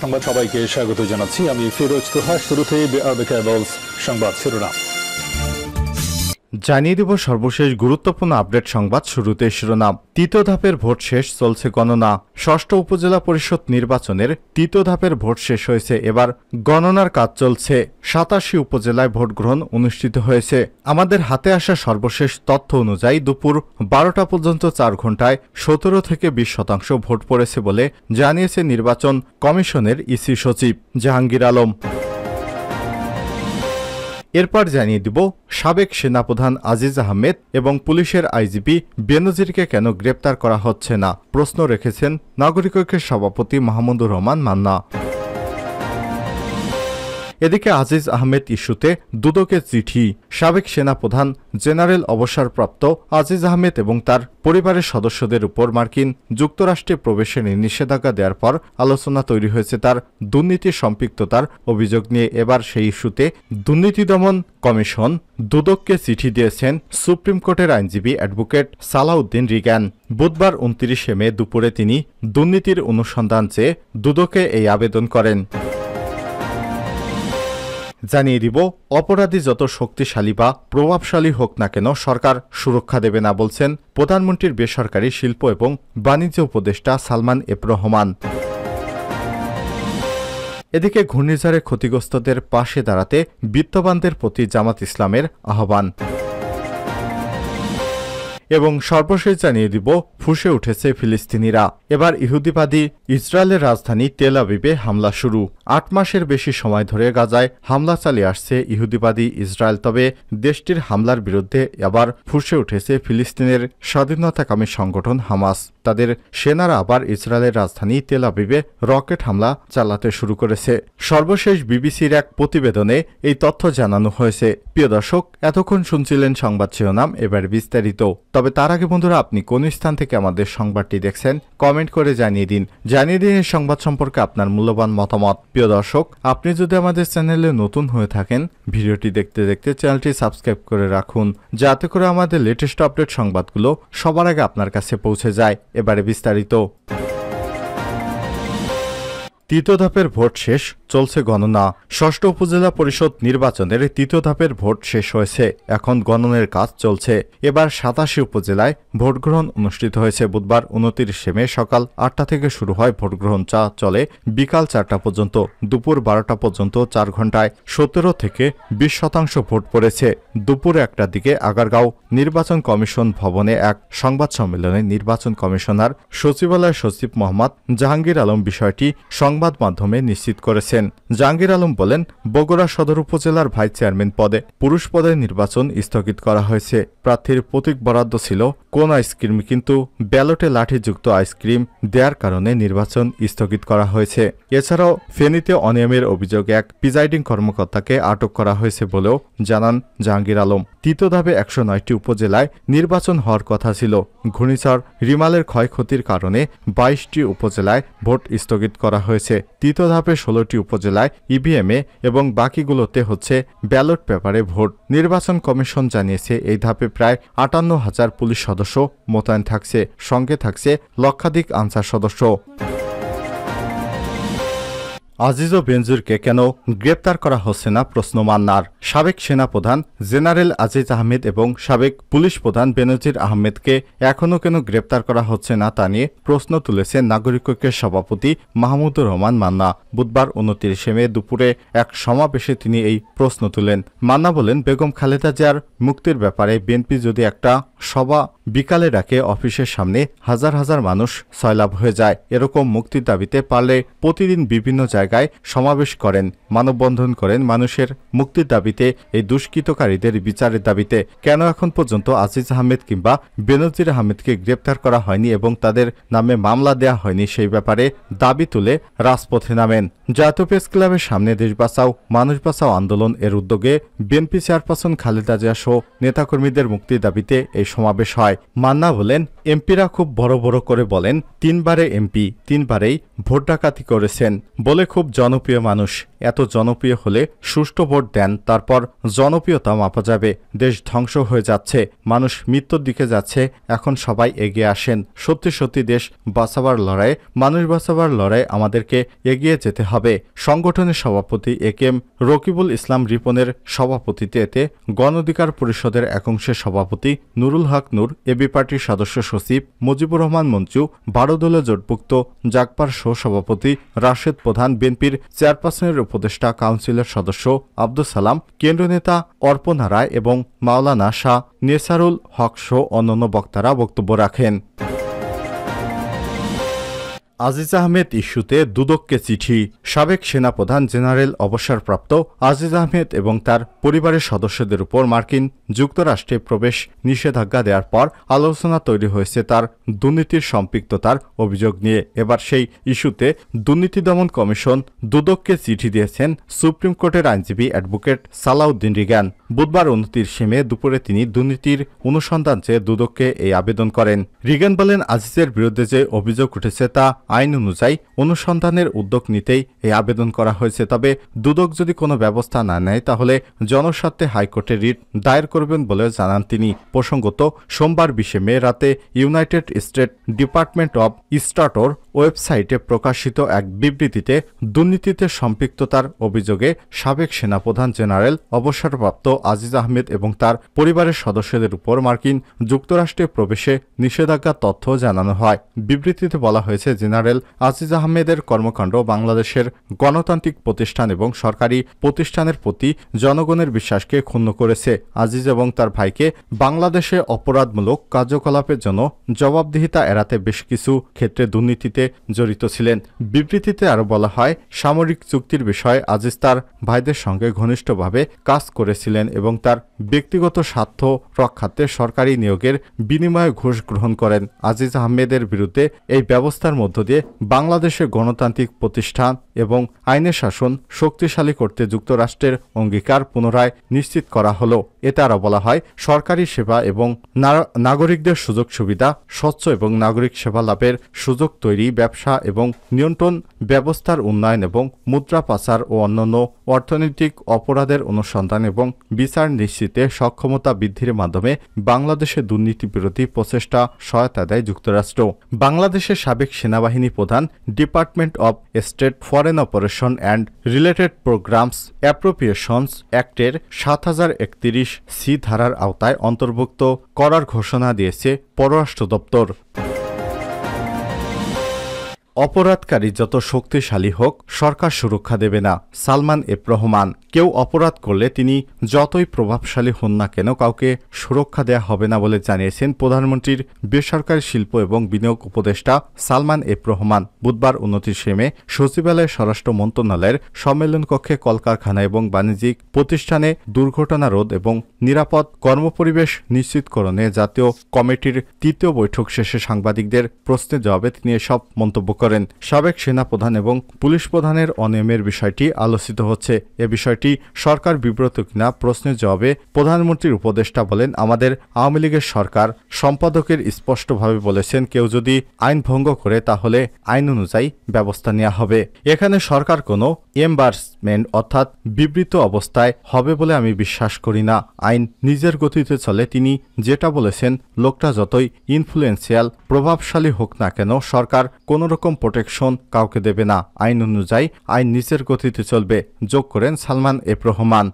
সংবাদ সবাইকে স্বাগত জানাচ্ছি আমি ফিরোজ তোহা। শুরুতে সংবাদ শিরোনাম জানিয়ে দেব সর্বশেষ গুরুত্বপূর্ণ আপডেট সংবাদ। শুরুতে শিরোনাম। তৃতীয় ধাপের ভোট শেষ, চলছে গণনা। ষষ্ঠ উপজেলা পরিষদ নির্বাচনের তৃতীয় ধাপের ভোট শেষ হয়েছে, এবার গণনার কাজ চলছে। ৮৭ উপজেলায় ভোট গ্রহণ অনুষ্ঠিত হয়েছে। আমাদের হাতে আসা সর্বশেষ তথ্য অনুযায়ী দুপুর ১২টা পর্যন্ত ৪ ঘণ্টায় ১৭ থেকে ২০% ভোট পড়েছে বলে জানিয়েছে নির্বাচন কমিশনের ইসি সচিব জাহাঙ্গীর আলম। এরপর জানিয়ে দিব সাবেক সেনাপ্রধান আজিজ আহমেদ এবং পুলিশের আইজিপি বেনজিরকে কেন গ্রেপ্তার করা হচ্ছে না, প্রশ্ন রেখেছেন নাগরিক ঐক্যের সভাপতি মাহমুদুর রহমান মান্না। এদিকে আজিজ আহমেদ ইস্যুতে দুদকের চিঠি। সাবেক সেনাপ্রধান জেনারেল অবসরপ্রাপ্ত আজিজ আহমেদ এবং তার পরিবারের সদস্যদের উপর মার্কিন যুক্তরাষ্ট্রে প্রবেশের নিষেধাজ্ঞা দেওয়ার পর আলোচনা তৈরি হয়েছে তার দুর্নীতি সম্পৃক্ততার অভিযোগ নিয়ে। এবার সেই ইস্যুতে দুর্নীতি দমন কমিশন দুদককে চিঠি দিয়েছেন সুপ্রিম কোর্টের আইনজীবী অ্যাডভোকেট সালাউদ্দিন রিগান। বুধবার ২৯ মে দুপুরে তিনি দুর্নীতির অনুসন্ধান চেয়ে দুদকে এই আবেদন করেন। জানিয়ে দিব অপরাধী যত শক্তিশালী বা প্রভাবশালী হোক না কেন সরকার সুরক্ষা দেবে না, বলছেন প্রধানমন্ত্রীর বেসরকারি শিল্প এবং বাণিজ্য উপদেষ্টা সালমান এফ রহমান। এদিকে ঘূর্ণিঝড়ে ক্ষতিগ্রস্তদের পাশে দাঁড়াতে বিত্তবানদের প্রতি জামাত ইসলামের আহ্বান। এবং সর্বশেষ জানিয়ে দিব ফুঁসে উঠেছে ফিলিস্তিনিরা। এবার ইহুদিবাদী ইসরায়েলের রাজধানী তেল আবিবে হামলা শুরু। ৮ মাসের বেশি সময় ধরে গাজায় হামলা চালিয়ে আসছে ইহুদিবাদী ইসরায়েল। তবে দেশটির হামলার বিরুদ্ধে আবার ফুঁসে উঠেছে ফিলিস্তিনের স্বাধীনতাকামী সংগঠন হামাস। তাদের সেনারা আবার ইসরায়েলের রাজধানী তেল আবিবে রকেট হামলা চালাতে শুরু করেছে। সর্বশেষ বিবিসির এক প্রতিবেদনে এই তথ্য জানানো হয়েছে। প্রিয় দর্শক, এতক্ষণ শুনছিলেন সংবাদ শিরোনাম, এবার বিস্তারিত। তবে তার আগে বন্ধুরা, আপনি কোন স্থান থেকে আমাদের সংবাদটি দেখছেন কমেন্ট করে জানিয়ে দিন এই সংবাদ সম্পর্কে আপনার মূল্যবান মতামত। প্রিয় দর্শক, আপনি যদি আমাদের চ্যানেলে নতুন হয়ে থাকেন, ভিডিওটি দেখতে দেখতে চ্যানেলটি সাবস্ক্রাইব করে রাখুন, যাতে করে আমাদের লেটেস্ট আপডেট সংবাদগুলো সবার আগে আপনার কাছে পৌঁছে যায়। এবারে বিস্তারিত। তৃতীয় ধাপের ভোট শেষ, চলছে গণনা। ষষ্ঠ উপজেলা পরিষদ নির্বাচনের তৃতীয় ধাপের ভোট শেষ হয়েছে, এখন গণনের কাজ চলছে। এবার ৮৭ উপজেলায় ভোট গ্রহণ অনুষ্ঠিত হয়েছে। বুধবার ২৯ মে সকাল ৮টা থেকে শুরু হয় ভোট গ্রহণ, চলে বিকাল ৪টা পর্যন্ত। দুপুর ১২টা পর্যন্ত ৪ ঘণ্টায় ১৭ থেকে ২০% ভোট পড়েছে। দুপুর ১টার দিকে আগারগাঁও নির্বাচন কমিশন ভবনে এক সংবাদ সম্মেলনে নির্বাচন কমিশনার সচিবালয় সচিব মোহাম্মদ জাহাঙ্গীর আলম বিষয়টি সংবাদ মাধ্যমে নিশ্চিত করেছেন। জাহাঙ্গীর আলম বলেন, বগুড়া সদর উপজেলার ভাইস চেয়ারম্যান পদে পুরুষ পদে নির্বাচন স্থগিত করা হয়েছে। প্রার্থীর প্রতীক বরাদ্দ ছিল কোন আইসক্রিম, কিন্তু ব্যালটে লাঠিযুক্ত আইসক্রিম দেওয়ার কারণে নির্বাচন স্থগিত করা হয়েছে। এছাড়াও ফেনীতে অনিয়মের অভিযোগে এক প্রিজাইডিং কর্মকর্তাকে আটক করা হয়েছে বলেও জানান জাহাঙ্গীর আলম। তৃতীয় ধাপে ১০৯টি উপজেলায় নির্বাচন হওয়ার কথা ছিল। ঘূর্ণিঝড় রিমালের ক্ষয়ক্ষতির কারণে ২২টি উপজেলায় ভোট স্থগিত করা হয়েছে। তৃতীয় ধাপে ১৬টি উপজেলায় ইভিএমে এবং বাকিগুলোতে হচ্ছে ব্যালট পেপারে ভোট। নির্বাচন কমিশন জানিয়েছে এই ধাপে প্রায় ৫৮,০০০ পুলিশ সদস্য মোতায়েন থাকছে, সঙ্গে থাকছে লক্ষাধিক আনসার সদস্য। আজিজ ও বেনজিরকে কেন গ্রেপ্তার করা হচ্ছে না, প্রশ্ন মান্নার। সাবেক সেনাপ্রধান জেনারেল আজিজ আহমেদ এবং সাবেক পুলিশ প্রধান বেনজির আহমেদকে এখনও কেন গ্রেপ্তার করা হচ্ছে না তা নিয়ে প্রশ্ন তুলেছেন নাগরিক ঐক্যের সভাপতি মাহমুদুর রহমান মান্না। বুধবার ২৯ মে দুপুরে এক সমাবেশে তিনি এই প্রশ্ন তুলেন। মান্না বলেন, বেগম খালেদা জিয়ার মুক্তির ব্যাপারে বিএনপি যদি একটা সভা বিকালে ডাকে, অফিসের সামনে হাজার হাজার মানুষ সয়লাভ হয়ে যায়। এরকম মুক্তির দাবিতে পারলে প্রতিদিন বিভিন্ন জায়গায় সমাবেশ করেন, মানববন্ধন করেন মানুষের মুক্তির দাবিতে, এই দুষ্কৃতকারীদের বিচারের দাবিতে। কেন এখন পর্যন্ত আজিজ আহমেদ কিংবা বেনজির আহমেদকে গ্রেপ্তার করা হয়নি এবং তাদের নামে মামলা দেয়া হয়নি, সেই ব্যাপারে দাবি তুলে রাজপথে নামেন। জাতীয় প্রেস ক্লাবের সামনে দেশ বাঁচাও মানুষ বাঁচাও আন্দোলন এর উদ্যোগে বিএনপি চেয়ারপারসন খালেদা জিয়া সহ নেতাকর্মীদের মুক্তির দাবিতে এই সমাবেশ হয়। মান্না বলেন, এমপিরা খুব বড় বড় করে বলেন 3বারে এমপি 3বারেই ভোট ডাকাতি করেছেন বলে খুব জনপ্রিয় মানুষ। এত জনপ্রিয় হলে সুষ্ঠু ভোট দেন, তারপর জনপ্রিয়তা মাপা যাবে। দেশ ধ্বংস হয়ে যাচ্ছে, মানুষ মৃত্যুর দিকে যাচ্ছে, এখন সবাই এগিয়ে আসেন। সত্যি সত্যি দেশ বাঁচাবার লড়াই, মানুষ বাঁচাবার লড়াই আমাদেরকে এগিয়ে যেতে হবে। সংগঠনের সভাপতি একেএম রকিবুল ইসলাম রিপনের সভাপতিত্বে গণ অধিকার পরিষদের একাংশের সভাপতি নুরুল হক নূর, এবি পার্টির সদস্য সচিব মুজিবুর রহমান মঞ্জু, 12 দলীয় জোটভুক্ত জাগপার সভাপতি রাশেদ প্রধান, বিএনপির চেয়ারপারসনের উপদেষ্টা কাউন্সিলের সদস্য আব্দুল সালাম, কেন্দ্রীয় নেতা অর্পণা রায় এবং মাওলানা শাহ নেসারুল হক সহ অন্যান্য বক্তারা বক্তব্য রাখেন। আজিজ আহমেদ ইস্যুতে দুদককে চিঠি। সাবেক সেনাপ্রধান জেনারেল অবসরপ্রাপ্ত আজিজ আহমেদ এবং তার পরিবারের সদস্যদের উপর মার্কিন যুক্তরাষ্ট্রে প্রবেশ নিষেধাজ্ঞা দেওয়ার পর আলোচনা তৈরি হয়েছে তার দুর্নীতির সম্পৃক্ততার অভিযোগ নিয়ে। এবার সেই ইস্যুতে দুর্নীতি দমন কমিশন দুদককে চিঠি দিয়েছেন সুপ্রিম কোর্টের আইনজীবী অ্যাডভোকেট সালাউদ্দিন রিগান। বুধবার 29 মে দুপুরে তিনি দুর্নীতির অনুসন্ধান চেয়ে দুদককে এই আবেদন করেন। রিগান বলেন, আজিজের বিরুদ্ধে যে অভিযোগ উঠেছে তা আইন অনুযায়ী অনুসন্ধানের উদ্যোগ নিতেই এই আবেদন করা হয়েছে। তবে দুদক যদি কোনো ব্যবস্থা না নেয় তাহলে জনস্বার্থে হাইকোর্টে রিট দায়ের করবেন বলে জানান তিনি। প্রসঙ্গত, সোমবার 20 মে রাতে ইউনাইটেড স্টেট ডিপার্টমেন্ট অব স্ট্যাটের ওয়েবসাইটে প্রকাশিত এক বিবৃতিতে দুর্নীতিতে সম্পৃক্ততার অভিযোগে সাবেক সেনাপ্রধান জেনারেল অবসরপ্রাপ্ত আজিজ আহমেদ এবং তার পরিবারের সদস্যদের উপর মার্কিন যুক্তরাষ্ট্রে প্রবেশে নিষেধাজ্ঞার তথ্য জানানো হয়। বিবৃতিতে বলা হয়েছে, জেনারেল আজিজ আহমেদের কর্মকাণ্ড বাংলাদেশের গণতান্ত্রিক প্রতিষ্ঠান এবং সরকারি প্রতিষ্ঠানের প্রতি জনগণের বিশ্বাসকে ক্ষুণ্ণ করেছে। আজিজ এবং তার ভাইকে বাংলাদেশে অপরাধমূলক কার্যকলাপের জন্য জবাবদিহিতা এড়াতে বেশ কিছু ক্ষেত্রে দুর্নীতিতে জড়িত ছিলেন। বিবৃতিতে আরও বলা হয়, সামরিক চুক্তির বিষয়ে আজিজ তার ভাইদের সঙ্গে ঘনিষ্ঠভাবে কাজ করেছিলেন এবং তার ব্যক্তিগত স্বার্থ রক্ষার্থে সরকারি নিয়োগের বিনিময়ে ঘুষ গ্রহণ করেন। আজিজ আহমেদের বিরুদ্ধে এই ব্যবস্থার মধ্য দিয়ে বাংলাদেশের গণতান্ত্রিক প্রতিষ্ঠান এবং আইনের শাসন শক্তিশালী করতে যুক্তরাষ্ট্রের অঙ্গীকার পুনরায় নিশ্চিত করা হলো। এতে আরও বলা হয়, সরকারি সেবা এবং নাগরিকদের সুযোগ সুবিধা, স্বচ্ছ এবং নাগরিক সেবা লাভের সুযোগ তৈরি, ব্যবসা এবং নিয়ন্ত্রণ ব্যবস্থার উন্নয়ন এবং মুদ্রা পাচার ও অন্যান্য অর্থনৈতিক অপরাধের অনুসন্ধান এবং বিচার নিশ্চিতে সক্ষমতা বৃদ্ধির মাধ্যমে বাংলাদেশে দুর্নীতি বিরোধী প্রচেষ্টা সহায়তা দেয় যুক্তরাষ্ট্র। বাংলাদেশের সাবেক সেনাবাহিনী প্রধান department of state foreign operation and related programs appropriations অ্যাক্টের 7031(c) ধারার আওতায় অন্তর্ভুক্ত করার ঘোষণা দিয়েছে পররাষ্ট্র দপ্তর। অপরাধকারী যত শক্তিশালী হোক, সরকার সুরক্ষা দেবে না। সালমান এফ রহমান। কেউ অপরাধ করলে তিনি যতই প্রভাবশালী হন না কেন, কাউকে সুরক্ষা দেয়া হবে না বলে জানিয়েছেন প্রধানমন্ত্রীর বেসরকারি শিল্প এবং বিনিয়োগ উপদেষ্টা সালমান এফ রহমান। বুধবার 29 মে সচিবালয়ে স্বরাষ্ট্র মন্ত্রণালয়ের সম্মেলন কক্ষে কলকারখানা এবং বাণিজ্যিক প্রতিষ্ঠানে দুর্ঘটনা রোধ এবং নিরাপদ কর্মপরিবেশ নিশ্চিতকরণে জাতীয় কমিটির 3য় বৈঠক শেষে সাংবাদিকদের প্রশ্নের জবাবে তিনি এসব মন্তব্য করেন। সাবেক সেনাপ্রধান এবং পুলিশ প্রধানের অনিয়মের বিষয়টি আলোচিত হচ্ছে। এ বিষয়টি সরকার বিব্রত কিনা প্রশ্নের জবাবে প্রধানমন্ত্রীর উপদেষ্টা বলেন, আমাদের আওয়ামী লীগের সরকার সম্পাদকের স্পষ্টভাবে বলেছেন, কেউ যদি আইন ভঙ্গ করে তাহলে আইন অনুযায়ী ব্যবস্থা নেওয়া হবে। এখানে সরকার কোনো এম্বার্সমেন্ট অর্থাৎ বিবৃত অবস্থায় হবে বলে আমি বিশ্বাস করি না। আইন নিজের গতিতে চলে। তিনি যেটা বলেছেন, লোকটা যতই ইনফ্লুয়েন্সিয়াল প্রভাবশালী হোক না কেন, সরকার কোনো রকম প্রোটেকশন কাউকে দেবে না। আইন অনুযায়ী আইন নিজের গতিতে চলবে, যোগ করেন সালমান এফ রহমান।